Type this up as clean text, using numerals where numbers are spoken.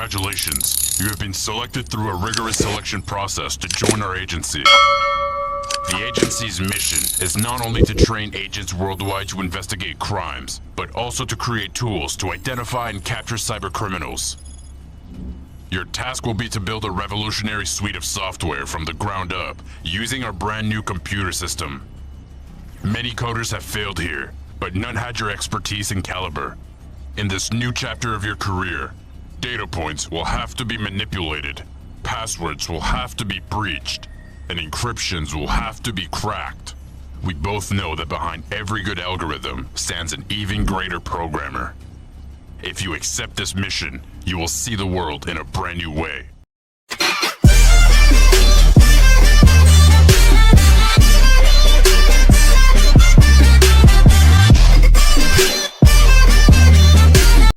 Congratulations. You have been selected through a rigorous selection process to join our agency. The agency's mission is not only to train agents worldwide to investigate crimes, but also to create tools to identify and capture cybercriminals. Your task will be to build a revolutionary suite of software from the ground up, using our brand new computer system. Many coders have failed here, but none had your expertise and caliber. In this new chapter of your career, data points will have to be manipulated, passwords will have to be breached, and encryptions will have to be cracked. We both know that behind every good algorithm stands an even greater programmer. If you accept this mission, you will see the world in a brand new way.